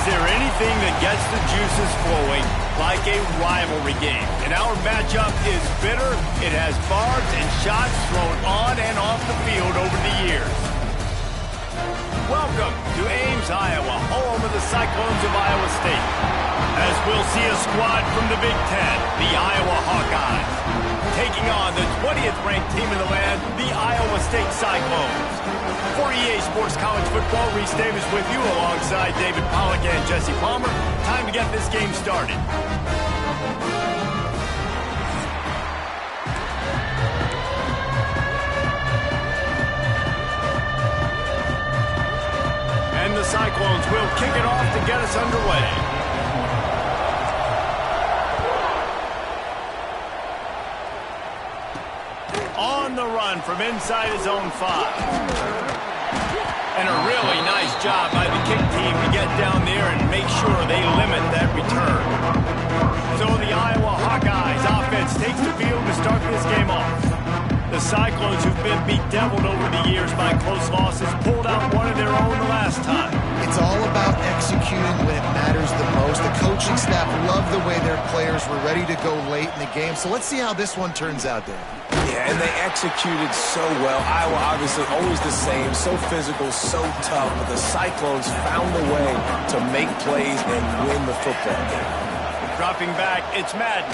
Is there anything that gets the juices flowing like a rivalry game? And our matchup is bitter. It has barbs and shots thrown on and off the field over the years. Welcome to Ames, Iowa, home of the Cyclones of Iowa State. As we'll see a squad from the Big Ten, the Iowa Hawkeyes, taking on the 20th ranked team in the land, the Iowa State Cyclones. For EA Sports College Football, Reese Davis with you alongside David Pollack and Jesse Palmer. Time to get this game started. And the Cyclones will kick it off to get us underway. On the run from inside his own 5. And a really nice job by the kick team to get down there and make sure they limit that return. So the Iowa Hawkeyes offense takes the field to start this game off. The Cyclones, who've been bedeviled over the years by close losses, pulled out one of their own the last time. It's all about executing when it matters the most. The coaching staff loved the way their players were ready to go late in the game. So let's see how this one turns out, Dan. Yeah, and they executed so well. Iowa obviously always the same, so physical, so tough, but the Cyclones found a way to make plays and win the football game. Dropping back, it's Madden.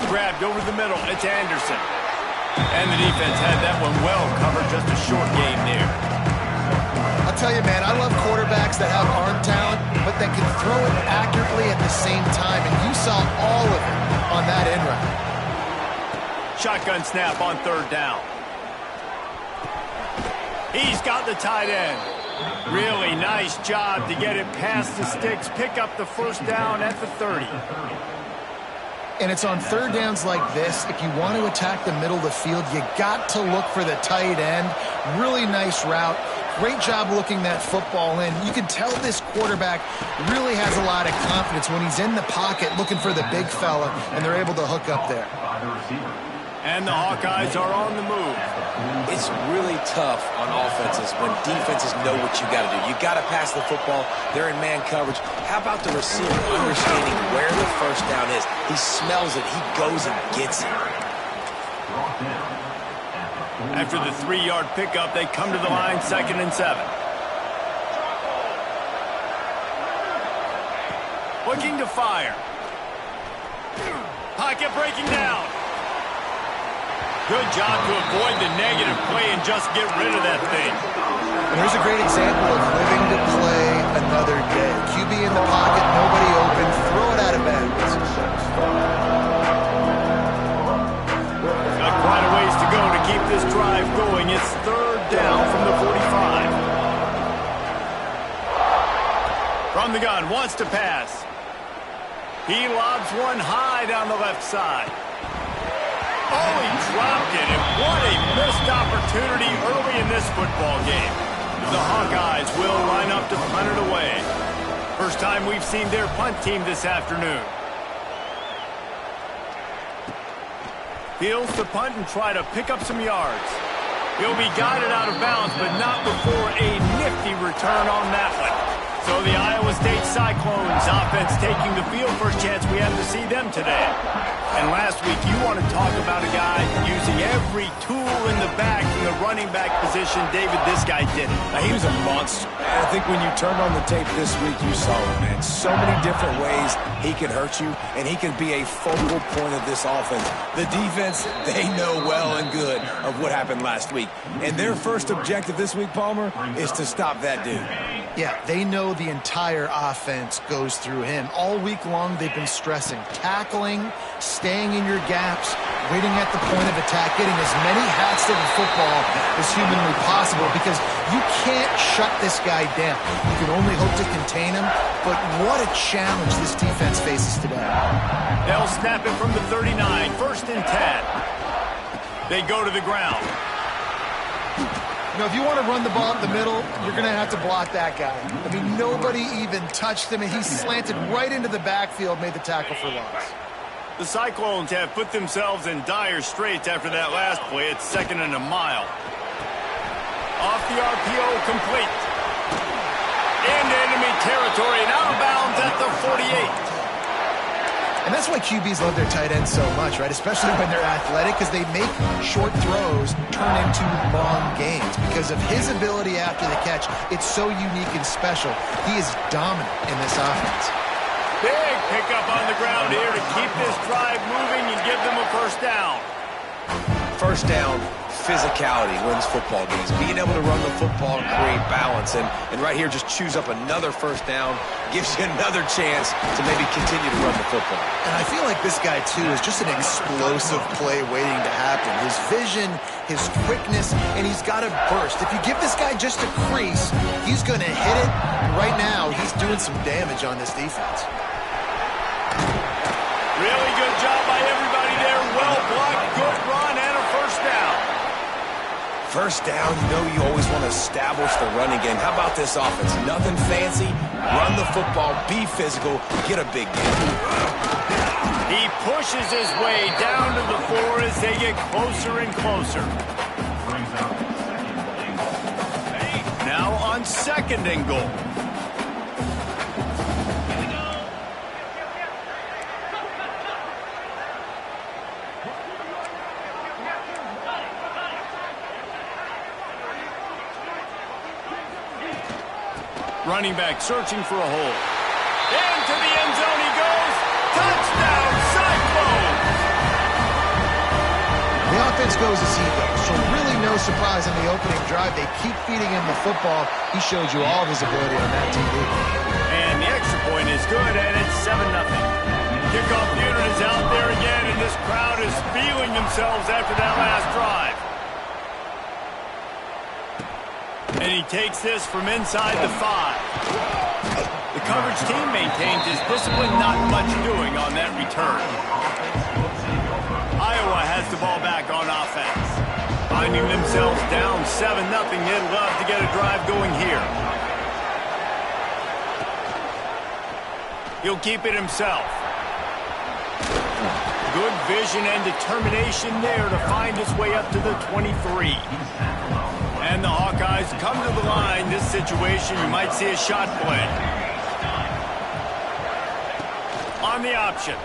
Grabbed over the middle, it's Anderson. And the defense had that one well covered, just a short game there. I'll tell you, man, I love quarterbacks that have arm talent, but that can throw it accurately at the same time, and you saw all of it on that end route. Shotgun snap on third down. He's got the tight end. Really nice job to get it past the sticks, pick up the first down at the 30. And it's on third downs like this, if you want to attack the middle of the field, you got to look for the tight end. Really nice route. Great job looking that football in. You can tell this quarterback really has a lot of confidence when he's in the pocket looking for the big fella, and they're able to hook up there. And the Hawkeyes are on the move. It's really tough on offenses when defenses know what you got to do. You got to pass the football. They're in man coverage. How about the receiver understanding where the first down is? He smells it. He goes and gets it. After the 3-yard pickup, they come to the line, 2nd and 7. Looking to fire. Pocket breaking down. Good job to avoid the negative play and just get rid of that thing. And here's a great example of living to play another day. QB in the pocket, nobody open, throw it out of bounds. Got quite a ways to go to keep this drive going. It's third down from the 45. From the gun, wants to pass. He lobs one high down the left side. Oh, he dropped it, and what a missed opportunity early in this football game. The Hawkeyes will line up to punt it away. First time we've seen their punt team this afternoon. Fields to punt and try to pick up some yards. He'll be guided out of bounds, but not before a nifty return on that one. So the Iowa State Cyclones offense taking the field. First chance we have to see them today. And last week, you want to talk about a guy using every tool in the bag from the running back position. David, this guy did it. He was a monster. And I think when you turned on the tape this week, you saw it, man. So many different ways he can hurt you, and he can be a focal point of this offense. The defense, they know well and good of what happened last week. And their first objective this week, Palmer, is to stop that dude. Yeah, they know the entire offense goes through him. All week long, they've been stressing tackling, staying in your gaps, waiting at the point of attack, getting as many hats to the football as humanly possible, because you can't shut this guy down. You can only hope to contain him, but what a challenge this defense faces today. They'll snap it from the 39, 1st and 10. They go to the ground. You know, if you want to run the ball up the middle, you're going to have to block that guy. I mean, nobody even touched him, and he slanted right into the backfield, made the tackle for loss. The Cyclones have put themselves in dire straits after that last play. It's 2nd and a mile. Off the RPO, complete. into enemy territory and out of bounds at the 48. And that's why QBs love their tight ends so much, right? Especially when they're athletic, because they make short throws turn into long gains. Because of his ability after the catch, it's so unique and special. He is dominant in this offense. Big pickup on the ground here to keep this drive moving and give them a first down. First down, physicality wins football games. Being able to run the football and create balance. And right here, just choose up another first down, gives you another chance to maybe continue to run the football. And I feel like this guy, too, is just an explosive play waiting to happen. His vision, his quickness, and he's got a burst. If you give this guy just a crease, he's going to hit it. Right now, he's doing some damage on this defense. Really good job by everybody there. Well blocked, good run, and a first down. First down, you know you always want to establish the running game. How about this offense? Nothing fancy. Run the football, be physical, get a big gain. He pushes his way down to the floor as they get closer and closer. Now on second and goal. Running back searching for a hole. Into the end zone he goes. Touchdown, Cyclones! The offense goes as he goes, so really no surprise on the opening drive. They keep feeding him the football. He showed you all of his ability on that TV. And the extra point is good, and it's 7-0. Kickoff unit is out there again, and this crowd is feeling themselves after that last drive. And he takes this from inside the 5. The coverage team maintains his discipline, not much doing on that return. Iowa has the ball back on offense. Finding themselves down 7-0, they'd love to get a drive going here. He'll keep it himself. Good vision and determination there to find his way up to the 23. And the Hawkeyes come to the line. This situation, you might see a shot play. On the option.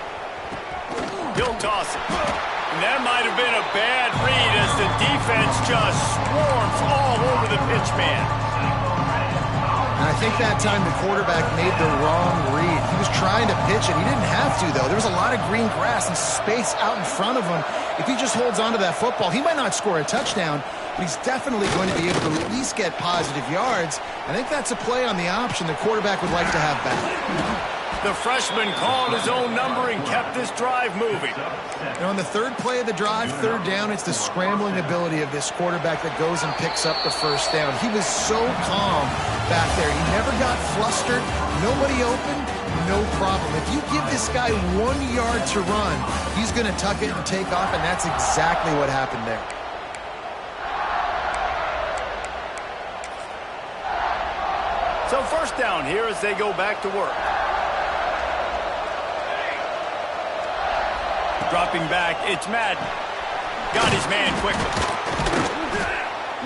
He'll toss it. And that might have been a bad read as the defense just swarms all over the pitch man. And I think that time the quarterback made the wrong read. He was trying to pitch it. He didn't have to, though. There was a lot of green grass and space out in front of him. If he just holds onto that football, he might not score a touchdown, but he's definitely going to be able to at least get positive yards. I think that's a play on the option the quarterback would like to have back. The freshman called his own number and kept this drive moving. And on the third play of the drive, third down, it's the scrambling ability of this quarterback that goes and picks up the first down. He was so calm back there. He never got flustered. Nobody open, no problem. If you give this guy 1 yard to run, he's going to tuck it and take off, and that's exactly what happened there. So first down here as they go back to work. Dropping back, it's Madden. Got his man quickly.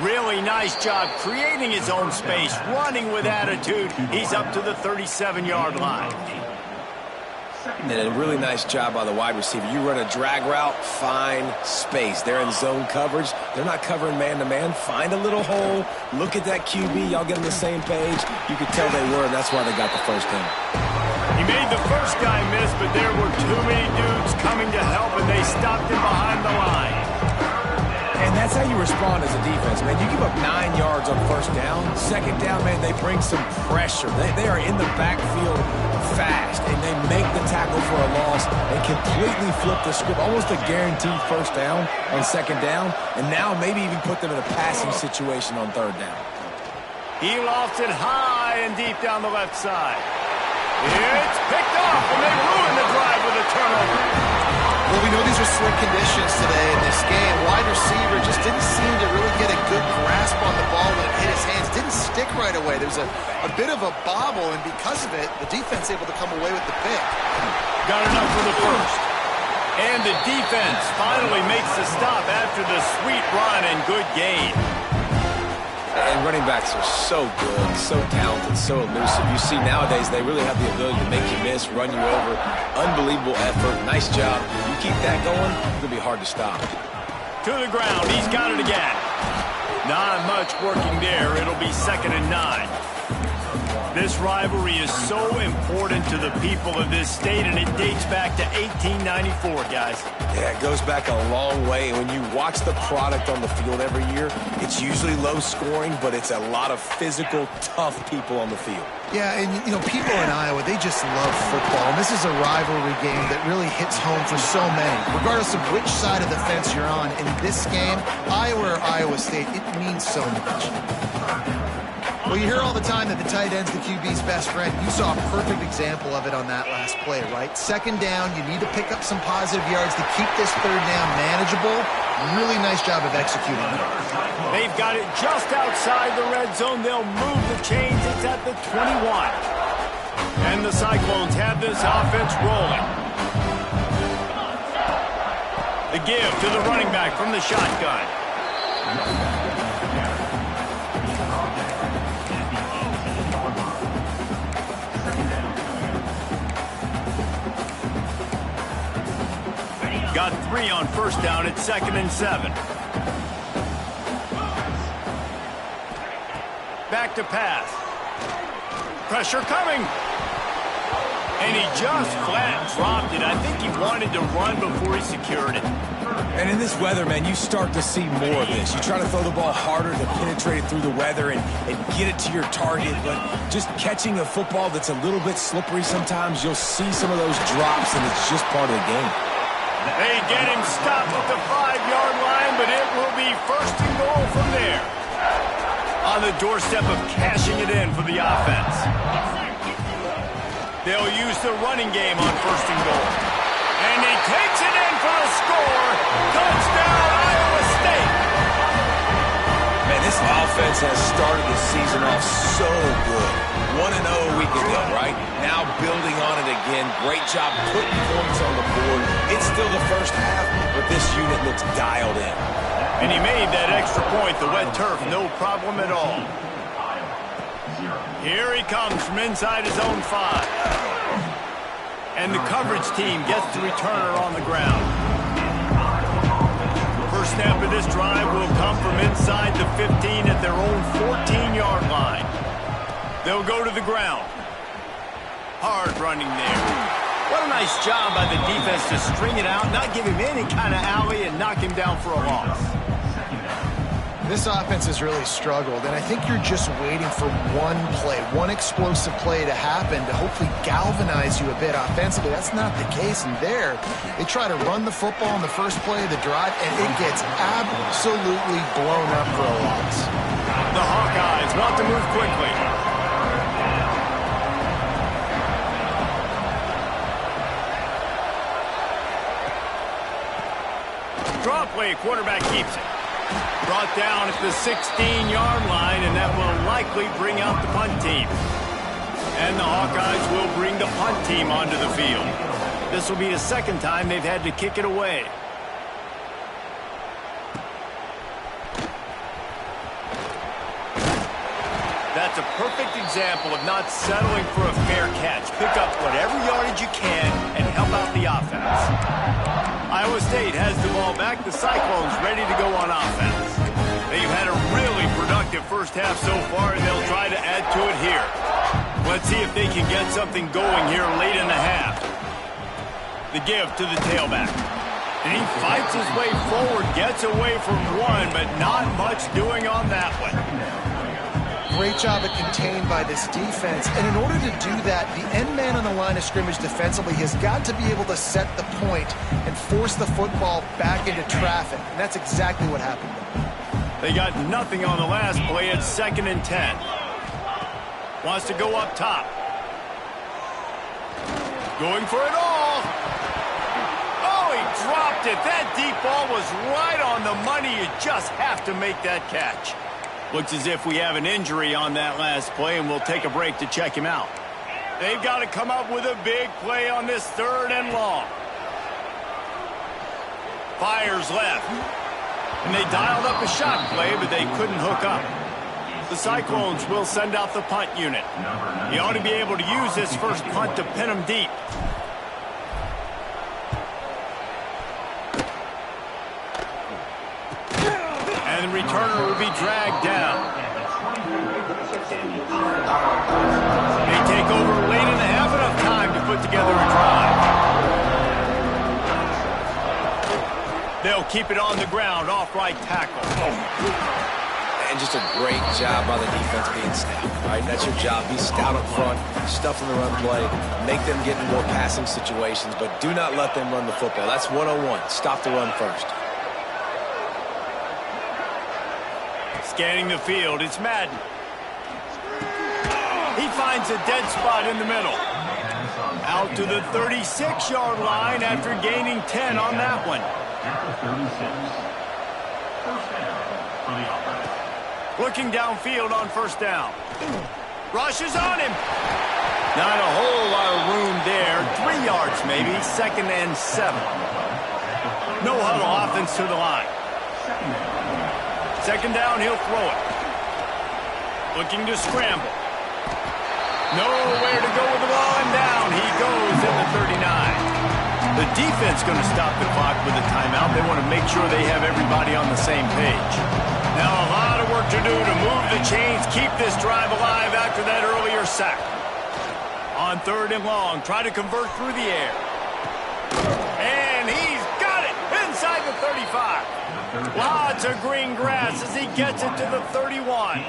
Really nice job creating his own space, running with attitude. He's up to the 37-yard line. And a really nice job by the wide receiver. You run a drag route, find space. They're in zone coverage. They're not covering man-to-man. Find a little hole. Look at that QB. Y'all get on the same page. You could tell they were, and that's why they got the first down. He made the first guy miss, but there were too many dudes coming to help, and they stopped him behind the line. And that's how you respond as a defense, man. You give up 9 yards on first down. Second down, man, they bring some pressure. They are in the backfield fast, and they make the tackle for a loss and completely flip the script. Almost a guaranteed first down on second down, and now maybe even put them in a passing situation on third down. He lofts it high and deep down the left side. It's picked off, and they ruin the drive with a turnover. Well, we know these are slick conditions today in this game. Wide receiver just didn't seem to really get a good grasp on the ball when it hit his hands. Didn't stick right away. There was a bit of a bobble, and because of it, the defense able to come away with the pick. Got enough for the first. And the defense finally makes the stop after the sweet run and good gain. And running backs are so good, so talented, so elusive. You see nowadays they really have the ability to make you miss, run you over. Unbelievable effort. Nice job. You keep that going, it's going to be hard to stop. To the ground. He's got it again. Not much working there. It'll be 2nd and 9. This rivalry is so important to the people of this state, and it dates back to 1894, guys. Yeah, it goes back a long way. And when you watch the product on the field every year, it's usually low scoring, but it's a lot of physical, tough people on the field. Yeah, and, you know, people in Iowa, they just love football. And this is a rivalry game that really hits home for so many. Regardless of which side of the fence you're on, in this game, Iowa or Iowa State, it means so much. Well, you hear all the time that the tight end's the QB's best friend. You saw a perfect example of it on that last play, right? 2nd down, you need to pick up some positive yards to keep this 3rd down manageable. Really nice job of executing it. They've got it just outside the red zone. They'll move the chains. It's at the 21. And the Cyclones have this offense rolling. The give to the running back from the shotgun. Got 3 on 1st down. It's 2nd and 7. Back to pass. Pressure coming. And he just flat dropped it. I think he wanted to run before he secured it. And in this weather, man, you start to see more of this. You try to throw the ball harder to penetrate it through the weather and get it to your target, but just catching a football that's a little bit slippery sometimes, you'll see some of those drops, and it's just part of the game. They get him stopped at the 5-yard line, but it will be 1st and goal from there. On the doorstep of cashing it in for the offense. They'll use the running game on 1st and goal. And he takes it in for the score. Touchdown, Iowa State. Man, this offense has started the season off so good. 1-0 a week ago, right? Now building on it again. Great job putting points on the board. It's still the first half, but this unit looks dialed in. And he made that extra point, the wet turf, no problem at all. Here he comes from inside his own 5. And the coverage team gets the returner on the ground. First snap of this drive will come from inside the 15 at their own 14-yard line. They'll go to the ground. Hard running there. What a nice job by the defense to string it out, not give him any kind of alley, and knock him down for a loss. This offense has really struggled, and I think you're just waiting for one play, one explosive play to happen to hopefully galvanize you a bit offensively. That's not the case, and there, they try to run the football in the first play of the drive, and it gets absolutely blown up for a loss. The Hawkeyes want to move quickly. Draw play, quarterback keeps it. Brought down at the 16-yard line, and that will likely bring out the punt team. And the Hawkeyes will bring the punt team onto the field. This will be the 2nd time they've had to kick it away. That's a perfect example of not settling for a fair catch. Pick up whatever yardage you can and help out the offense. Iowa State has the ball back. The Cyclones ready to go on offense. They've had a really productive first half so far, and they'll try to add to it here. Let's see if they can get something going here late in the half. The give to the tailback. And he fights his way forward, gets away from one, but not much doing on that one. Great job at contained by this defense. And in order to do that, the end man on the line of scrimmage defensively has got to be able to set the point and force the football back into traffic. And that's exactly what happened. They got nothing on the last play. It's 2nd and 10. Wants to go up top. Going for it all. Oh, he dropped it. That deep ball was right on the money. You just have to make that catch. Looks as if we have an injury on that last play, and we'll take a break to check him out. They've got to come up with a big play on this 3rd and long. Fires left. And they dialed up a shot play, but they couldn't hook up. The Cyclones will send out the punt unit. He ought to be able to use this first punt to pin them deep. And the returner will be dragged down. They take over late in the half, enough time to put together a drive. They'll keep it on the ground, off right tackle. And just a great job by the defense being stout. All right, that's your job. Be stout up front, stuff in the run play, make them get in more passing situations, but do not let them run the football. That's 101. Stop the run first. Scanning the field, it's Madden. He finds a dead spot in the middle. Out to the 36-yard line after gaining 10 on that one. Looking downfield on first down. Rushes on him. Not a whole lot of room there. 3 yards maybe, 2nd and 7. No huddle offense to the line. 2nd down, he'll throw it. Looking to scramble. Nowhere to go with the ball, and down he goes in the 39. The defense going to stop the clock with a timeout. They want to make sure they have everybody on the same page. Now a lot of work to do to move the chains, keep this drive alive after that earlier sack. On 3rd and long, try to convert through the air. And he's got it inside the 35. Lots of green grass as he gets it to the 31.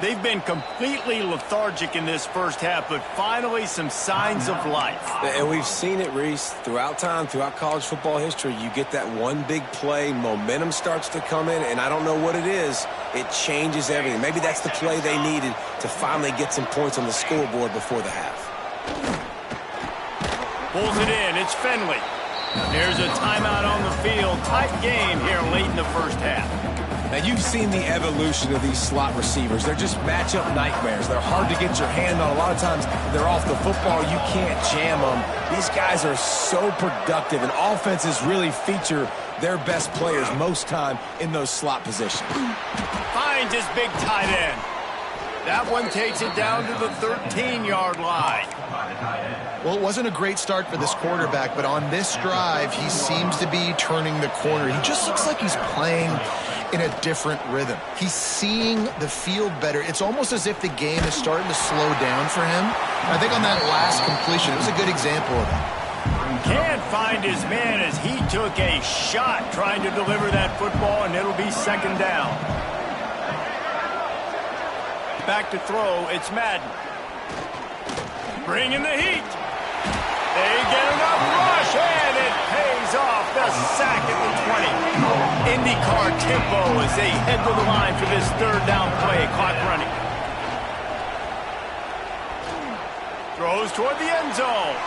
They've been completely lethargic in this first half, but finally some signs of life. And we've seen it, Reese, throughout time, throughout college football history. You get that one big play, momentum starts to come in, and I don't know what it is. It changes everything. Maybe that's the play they needed to finally get some points on the scoreboard before the half. Pulls it in. It's Finley. There's a timeout on the field. Tight game here late in the first half. Now, you've seen the evolution of these slot receivers. They're just matchup nightmares. They're hard to get your hand on. A lot of times, they're off the football. You can't jam them. These guys are so productive, and offenses really feature their best players most time in those slot positions. Finds his big tight end. That one takes it down to the 13-yard line. Well, it wasn't a great start for this quarterback, but on this drive, he seems to be turning the corner. He just looks like he's playing in a different rhythm. He's seeing the field better. It's almost as if the game is starting to slow down for him. I think on that last completion, it was a good example of that. Can't find his man as he took a shot trying to deliver that football, and it'll be 2nd down. Back to throw, it's Madden. Bringing the heat. They get enough rush, and it pays off. The sack at the 20. IndyCar tempo as they head to the line for this 3rd down play. Clock running. Throws toward the end zone.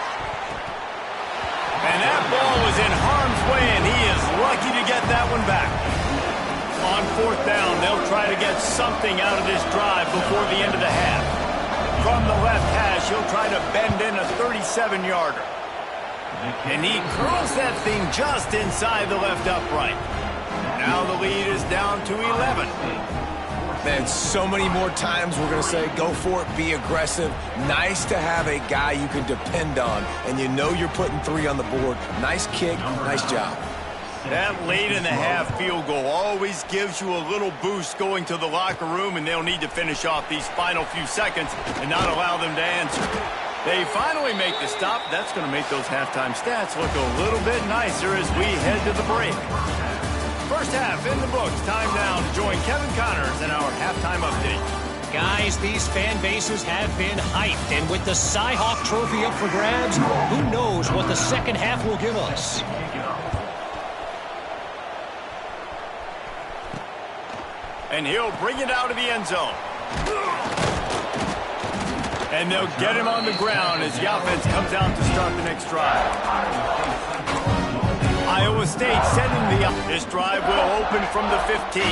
And that ball was in harm's way, and he is lucky to get that one back. On 4th down, they'll try to get something out of this drive before the end of the half. From the left hash, he'll try to bend in a 37-yarder. And he curls that thing just inside the left upright. Now the lead is down to 11. Man, so many more times we're going to say, go for it, be aggressive. Nice to have a guy you can depend on, and you know you're putting 3 on the board. Nice kick, nice job. That late in the half field goal always gives you a little boost going to the locker room, and they'll need to finish off these final few seconds and not allow them to answer. They finally make the stop. That's going to make those halftime stats look a little bit nicer as we head to the break. First half in the books. Time now to join Kevin Connors in our halftime update. Guys, these fan bases have been hyped, and with the Cy-Hawk Trophy up for grabs, who knows what the second half will give us. And he'll bring it out of the end zone. And they'll get him on the ground as the offense comes out to start the next drive. Iowa State sending this drive will open from the 15.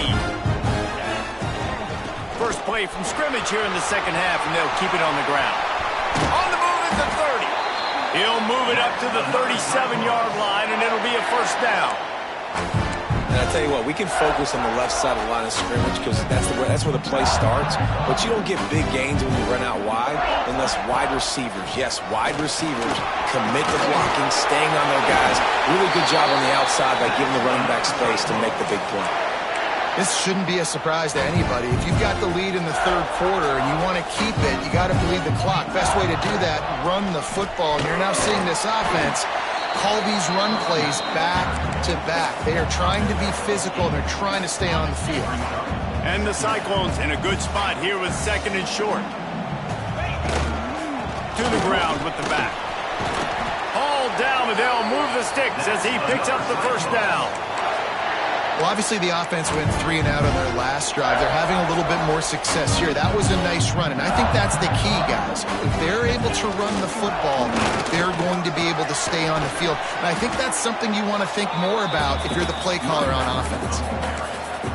First play from scrimmage here in the second half, and they'll keep it on the ground. On the move at the 30. He'll move it up to the 37-yard line, and it'll be a 1st down. And I tell you what, we can focus on the left side of the line of scrimmage because that's where the play starts. But you don't get big gains when you run out wide unless wide receivers, yes, wide receivers, commit to blocking, staying on their guys. Really good job on the outside by giving the running back space to make the big play. This shouldn't be a surprise to anybody. If you've got the lead in the third quarter and you want to keep it, you got to bleed the clock. Best way to do that, run the football. And you're now seeing this offense call these run plays back to back. They are trying to be physical, and they're trying to stay on the field. And the Cyclones in a good spot here with second and short. To the ground with the back. Hauled down, but they'll move the sticks as he picks up the first down. Well, obviously the offense went 3 and out on their last drive. They're having a little bit more success here. That was a nice run, and I think that's the key, guys. If they're able to run the football, they're going to be able to stay on the field. And I think that's something you want to think more about if you're the play caller on offense.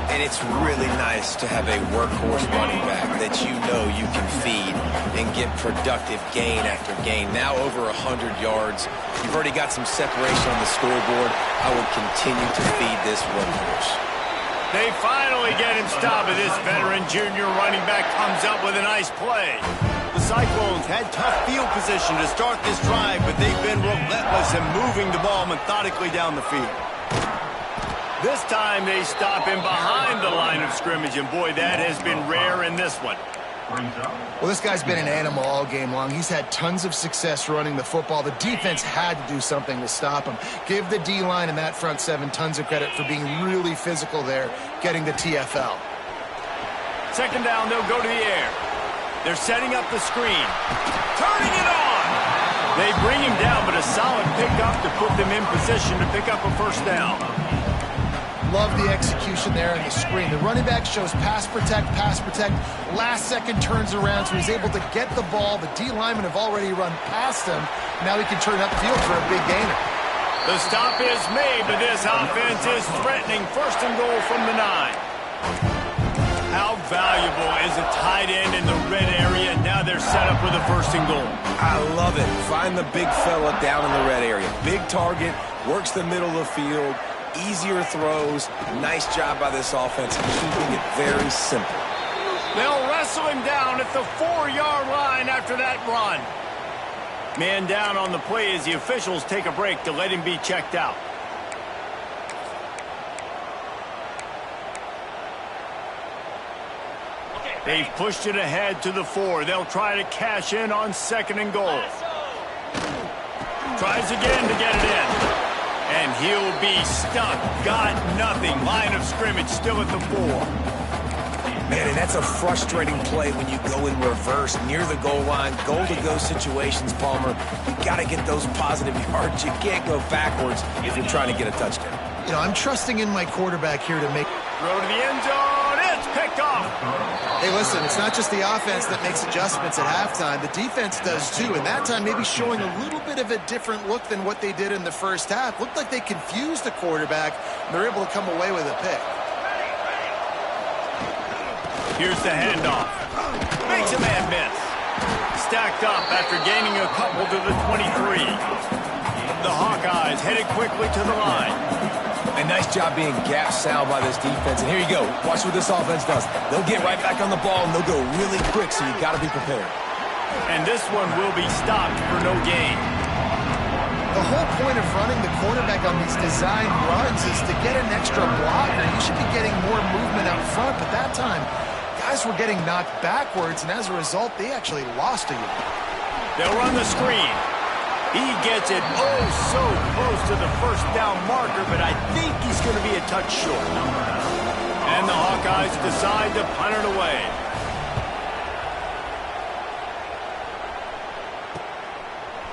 And it's really nice to have a workhorse running back that you know you can feed and get productive gain after gain. Now over 100 yards. You've already got some separation on the scoreboard. I would continue to feed this workhorse. They finally get him stopped, and this veteran junior running back comes up with a nice play. The Cyclones had tough field position to start this drive, but they've been relentless in moving the ball methodically down the field. This time they stop him behind the line of scrimmage, and boy, that has been rare in this one. Well, this guy's been an animal all game long. He's had tons of success running the football. The defense had to do something to stop him. Give the D-line and that front seven tons of credit for being really physical there, getting the TFL. Second down, they'll go to the air. They're setting up the screen. Turning it on! They bring him down, but a solid pickup to put them in position to pick up a first down. Love the execution there in the screen. The running back shows pass protect. Last second turns around, so he's able to get the ball. The D linemen have already run past him. Now he can turn upfield for a big gainer. The stop is made, but this offense is threatening. First and goal from the 9. How valuable is a tight end in the red area? Now they're set up with a first and goal. I love it. Find the big fella down in the red area. Big target, works the middle of the field. Easier throws. Nice job by this offense, keeping it very simple. They'll wrestle him down at the 4-yard line after that run. Man down on the play as the officials take a break to let him be checked out. They've pushed it ahead to the 4. They'll try to cash in on second and goal. Tries again to get it in. And he'll be stuck. Got nothing. Line of scrimmage still at the 4. Man, and that's a frustrating play when you go in reverse near the goal line. Goal-to-go situations, Palmer. You got to get those positive yards. You can't go backwards if you're trying to get a touchdown. You know, I'm trusting in my quarterback here to make... Throw to the end zone. It's picked off. Hey, listen, it's not just the offense that makes adjustments at halftime. The defense does too, and that time maybe showing a little bit of a different look than what they did in the first half. Looked like they confused the quarterback, and they're able to come away with a pick. Here's the handoff. Makes a man miss. Stacked up after gaining a couple to the 23. The Hawkeyes headed quickly to the line. A nice job being gap sound by this defense. And here you go. Watch what this offense does. They'll get right back on the ball, and they'll go really quick, so you got to be prepared. And this one will be stopped for no gain. The whole point of running the quarterback on these designed runs is to get an extra blocker. You should be getting more movement up front, but that time, guys were getting knocked backwards, and as a result, they actually lost a unit. They'll run the screen. He gets it so close to the first down marker, but I think he's going to be a touch short. And the Hawkeyes decide to punt it away.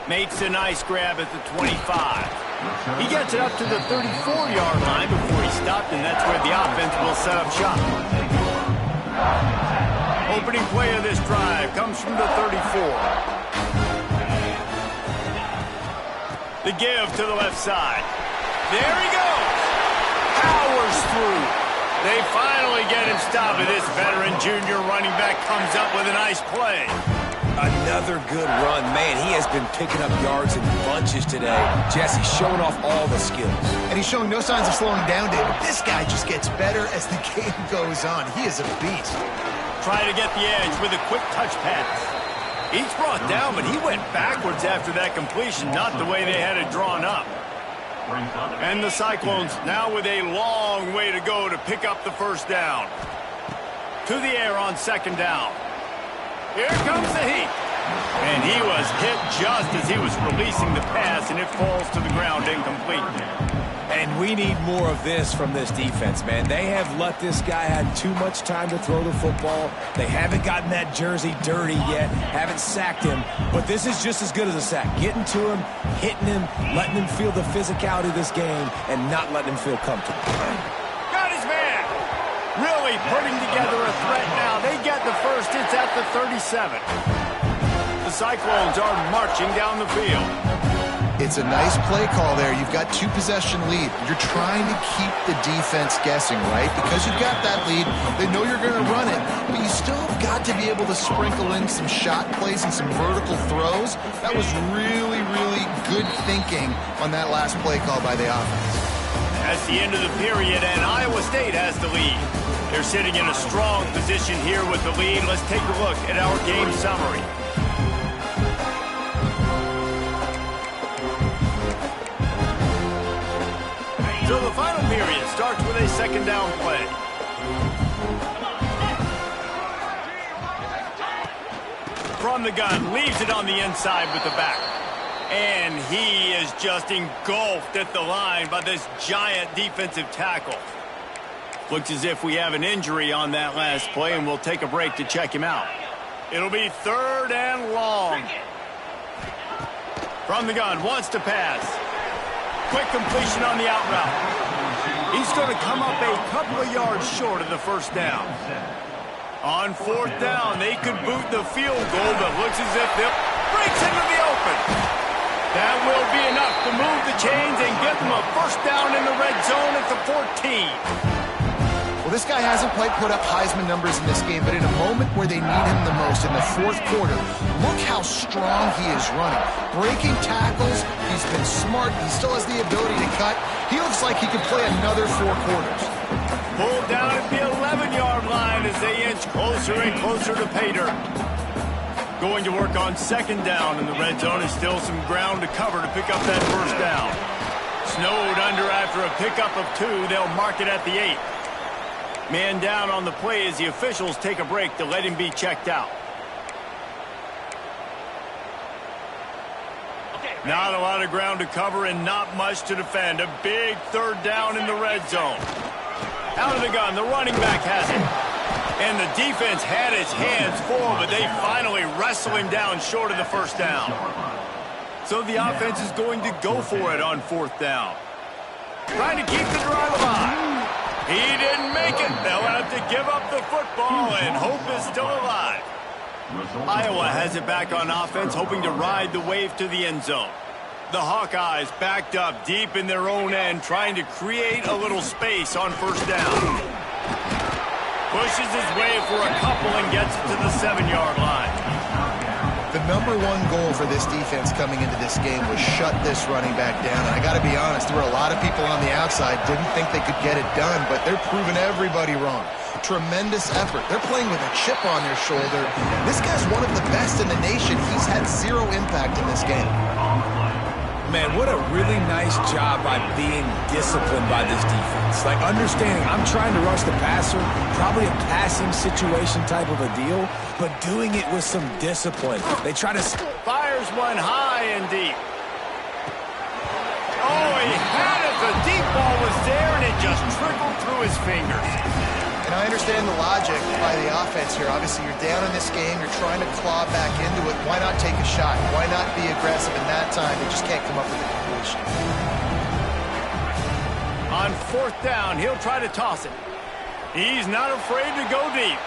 Makes a nice grab at the 25. He gets it up to the 34-yard line before he stopped, and that's where the offense will set up shop. Opening play of this drive comes from the 34. The give to the left side. There he goes. Powers through. They finally get him stopped, and this veteran junior running back comes up with a nice play. Another good run. Man, he has been picking up yards in bunches today. Jesse showing off all the skills. And he's showing no signs of slowing down, David. This guy just gets better as the game goes on. He is a beast. Trying to get the edge with a quick touch pass. He's brought down, but he went backwards after that completion, not the way they had it drawn up. And the Cyclones now with a long way to go to pick up the first down. To the air on second down. Here comes the heat. And he was hit just as he was releasing the pass, and it falls to the ground incomplete. And we need more of this from this defense, man. They have let this guy have too much time to throw the football. They haven't gotten that jersey dirty yet, haven't sacked him. But this is just as good as a sack. Getting to him, hitting him, letting him feel the physicality of this game, and not letting him feel comfortable. Got his man. Really putting together a threat now. They get the first. It's at the 37. The Cyclones are marching down the field. It's a nice play call there. You've got 2-possession lead. You're trying to keep the defense guessing, right? Because you've got that lead, they know you're going to run it, but you still have got to be able to sprinkle in some shot plays and some vertical throws. That was really, really good thinking on that last play call by the offense. That's the end of the period, and Iowa State has the lead. They're sitting in a strong position here with the lead. Let's take a look at our game summary. So the final period starts with a second down play. From the gun, leaves it on the inside with the back. And he is just engulfed at the line by this giant defensive tackle. Looks as if we have an injury on that last play, and we'll take a break to check him out. It'll be third and long. From the gun, wants to pass. Quick completion on the out route. He's going to come up a couple of yards short of the first down. On fourth down, they could boot the field goal, but looks as if they'll breaks into the open. That will be enough to move the chains and get them a first down in the red zone at the 14. Well, this guy hasn't quite put up Heisman numbers in this game, but in a moment where they need him the most, in the fourth quarter, look how strong he is running. Breaking tackles, he's been smart, he still has the ability to cut. He looks like he could play another 4 quarters. Pulled down at the 11-yard line as they inch closer and closer to pay dirt. Going to work on second down in the red zone, and still some ground to cover to pick up that first down. Snowed under after a pickup of 2, they'll mark it at the 8. Man down on the play as the officials take a break to let him be checked out. Not a lot of ground to cover and not much to defend. A big third down in the red zone. Out of the gun, the running back has it. And the defense had its hands full, but they finally wrestle him down short of the first down. So the offense is going to go for it on fourth down. Trying to keep the drive alive. He didn't make it. They'll have to give up the football, and hope is still alive. Iowa has it back on offense, hoping to ride the wave to the end zone. The Hawkeyes backed up deep in their own end, trying to create a little space on first down. Pushes his way for a couple and gets it to the 7-yard line. The number 1 goal for this defense coming into this game was shut this running back down. And I got to be honest, there were a lot of people on the outside didn't think they could get it done, but they're proving everybody wrong. Tremendous effort. They're playing with a chip on their shoulder. This guy's one of the best in the nation. He's had 0 impact in this game. Man, what a really nice job by being disciplined by this defense. Like, understanding I'm trying to rush the passer, probably a passing situation type of a deal, but doing it with some discipline. They try to... Fires one high and deep. Oh, he had it. The deep ball was there, and it just trickled through his fingers. And I understand the logic by the offense here. Obviously, you're down in this game. You're trying to claw back into it. Why not take a shot? Why not be aggressive in that time? They just can't come up with a completion. On fourth down, he'll try to toss it. He's not afraid to go deep.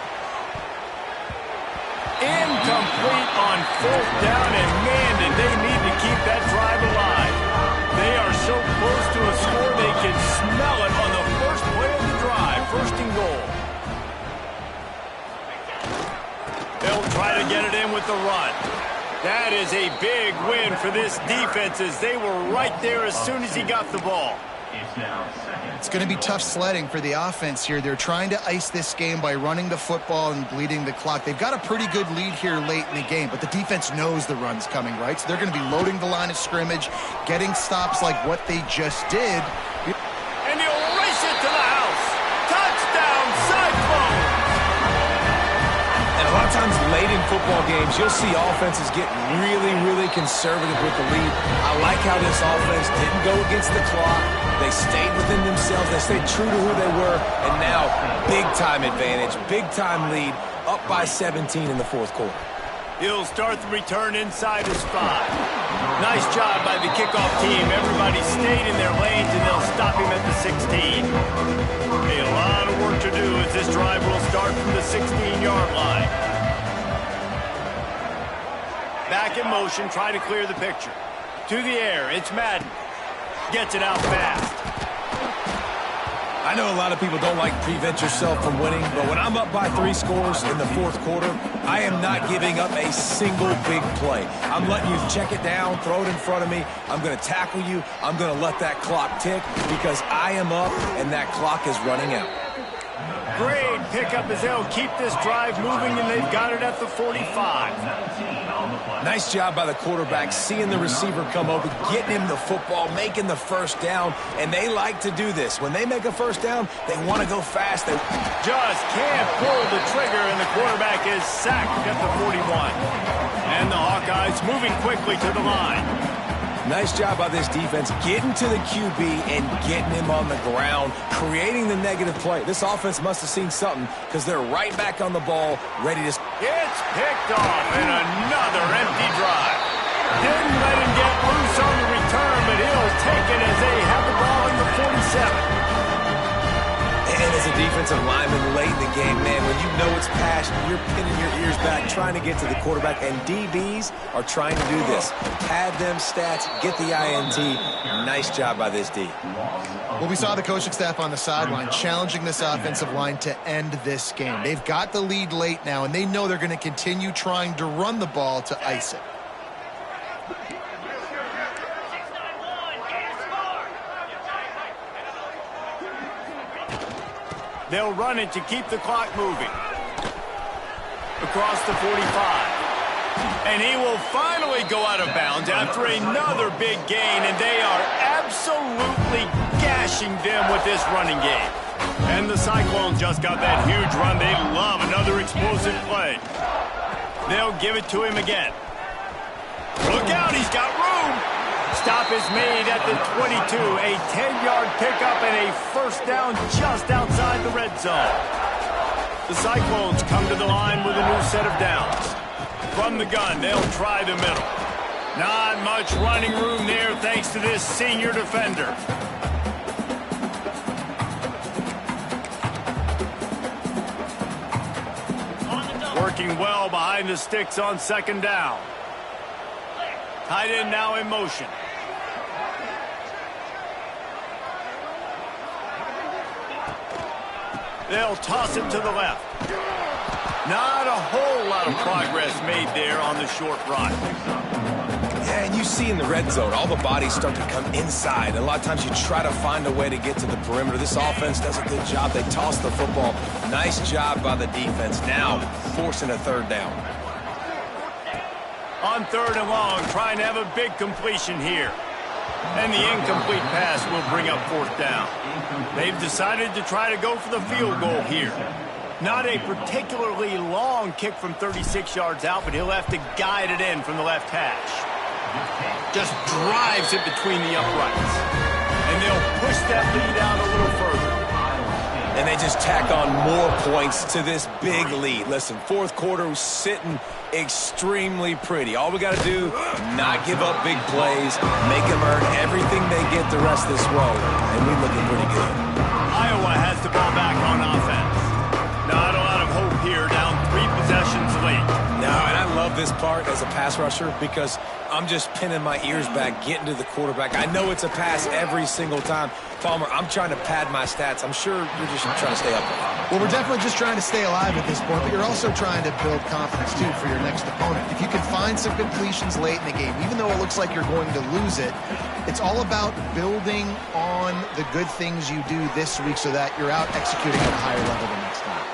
Incomplete on fourth down, and man, did they need to keep that drive alive. They are so close to a score, they can smell it on the first play of the drive. First and goal. They'll try to to get it in with the run. That is a big win for this defense as they were right there as soon as he got the ball. It's going to be tough sledding for the offense here. They're trying to ice this game by running the football and bleeding the clock. They've got a pretty good lead here late in the game, but the defense knows the run's coming, right? So they're going to be loading the line of scrimmage, getting stops like what they just did. And he'll race it to the house. Touchdown, Cyclones! And a lot of times late in football games, you'll see offenses get really, really conservative with the lead. I like how this offense didn't go against the clock. They stayed within themselves. They stayed true to who they were. And now, big-time advantage, big-time lead, up by 17 in the fourth quarter. He'll start the return inside his 5. Nice job by the kickoff team. Everybody stayed in their lanes, and they'll stop him at the 16. A lot of work to do as this drive will start from the 16-yard line. Back in motion, try to clear the picture. To the air, it's Madden. Gets it out fast. I know a lot of people don't like to prevent yourself from winning, but when I'm up by 3 scores in the fourth quarter, I am not giving up a single big play. I'm letting you check it down, throw it in front of me. I'm going to tackle you. I'm going to let that clock tick because I am up and that clock is running out. Great pickup as they'll keep this drive moving, and they've got it at the 45. Nice job by the quarterback, seeing the receiver come open, getting him the football, making the first down, and they like to do this. When they make a first down, they want to go fast. They just can't pull the trigger, and the quarterback is sacked at the 41. And the Hawkeyes moving quickly to the line. Nice job by this defense getting to the QB and getting him on the ground, creating the negative play. This offense must have seen something because they're right back on the ball, ready to... It's picked off and another empty drive. Didn't let him get loose on the return, but he'll take it as they have the ball in the 47. And as a defensive lineman late in the game, man, when you know it's passion, you're pinning your ears back, trying to get to the quarterback, and DBs are trying to do this. Pad them stats, get the INT. Nice job by this D. Well, we saw the coaching staff on the sideline challenging this offensive line to end this game. They've got the lead late now, and they know they're going to continue trying to run the ball to ice it. They'll run it to keep the clock moving. Across the 45. And he will finally go out of bounds after another big gain, and they are absolutely gashing them with this running game. And the Cyclones just got that huge run. They love another explosive play. They'll give it to him again. Look out, he's got room. Stop is made at the 22. A 10-yard pickup and a first down just outside the red zone. The Cyclones come to the line with a new set of downs. From the gun, they'll try the middle. Not much running room there thanks to this senior defender. Working well behind the sticks on second down. Tight end now in motion. They'll toss it to the left. Not a whole lot of progress made there on the short run. Yeah, and you see in the red zone, all the bodies start to come inside. A lot of times you try to find a way to get to the perimeter. This offense does a good job. They toss the football. Nice job by the defense. Now forcing a third down. On third and long, trying to have a big completion here. And the incomplete pass will bring up fourth down. They've decided to try to go for the field goal here. Not a particularly long kick from 36 yards out, but he'll have to guide it in from the left hash. Just drives it between the uprights. And they'll push that lead out a little further. And they just tack on more points to this big lead. Listen, fourth quarter was sitting extremely pretty. All we got to do, not give up big plays, make them earn everything they get the rest of this way, and we're looking pretty good. Iowa has the ball back on offense. Not a lot of hope here, down 3 possessions late. No, and I love this part as a pass rusher because I'm just pinning my ears back, getting to the quarterback. I know it's a pass every single time. Palmer, I'm trying to pad my stats. I'm sure you're just trying to stay up. Well, we're definitely just trying to stay alive at this point, but you're also trying to build confidence, too, for your next opponent. If you can find some completions late in the game, even though it looks like you're going to lose it, it's all about building on the good things you do this week so that you're out executing at a higher level the next time.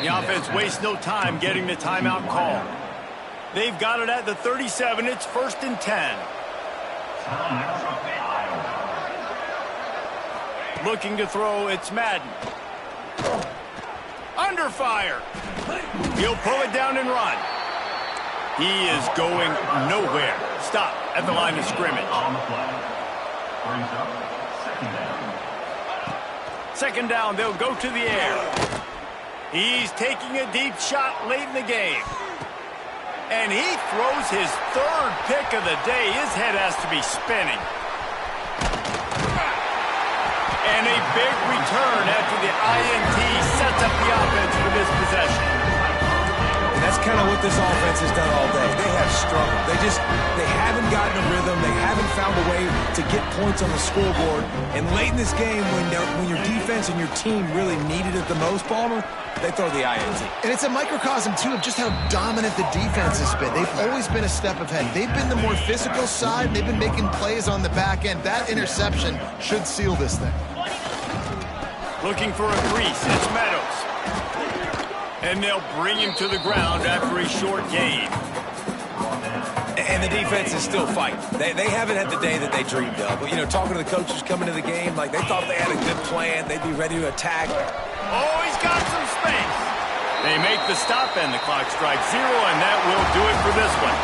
The offense wastes no time getting the timeout call. They've got it at the 37. It's 1st and 10. Looking to throw, it's Madden. Under fire. He'll pull it down and run. He is going nowhere. Stop at the line of scrimmage. Second down, they'll go to the air. He's taking a deep shot late in the game. And he throws his 3rd pick of the day. His head has to be spinning. And a big return after the INT sets up the offense for this possession. And that's kind of what this offense has done all day. They have struggled. They haven't gotten a rhythm. They haven't found a way to get points on the scoreboard. And late in this game, when your defense and your team really needed it the most, Palmer, they throw the INT. And it's a microcosm, too, of just how dominant the defense has been. They've always been a step ahead. They've been the more physical side, and they've been making plays on the back end. That interception should seal this thing. Looking for a crease, it's Meadows. And they'll bring him to the ground after a short gain. And the defense is still fighting. They haven't had the day that they dreamed of. But, talking to the coaches coming to the game, like they thought they had a good plan. They'd be ready to attack. Oh, he's got some space. They make the stop and the clock strikes 0, and that will do it for this one.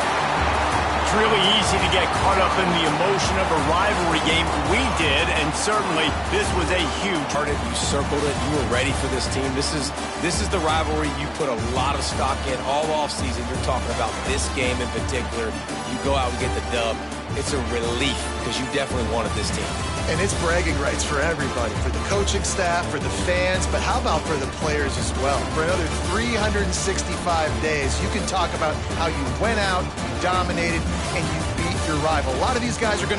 It's really easy to get caught up in the emotion of a rivalry game. We did, and certainly this was a huge. You circled it. You were ready for this team. This is the rivalry you put a lot of stock in all offseason. You're talking about this game in particular. You go out and get the dub. It's a relief because you definitely wanted this team. And it's bragging rights for everybody, for the coaching staff, for the fans, but how about for the players as well? For another 365 days, you can talk about how you went out, you dominated, and you beat your rival. A lot of these guys are going to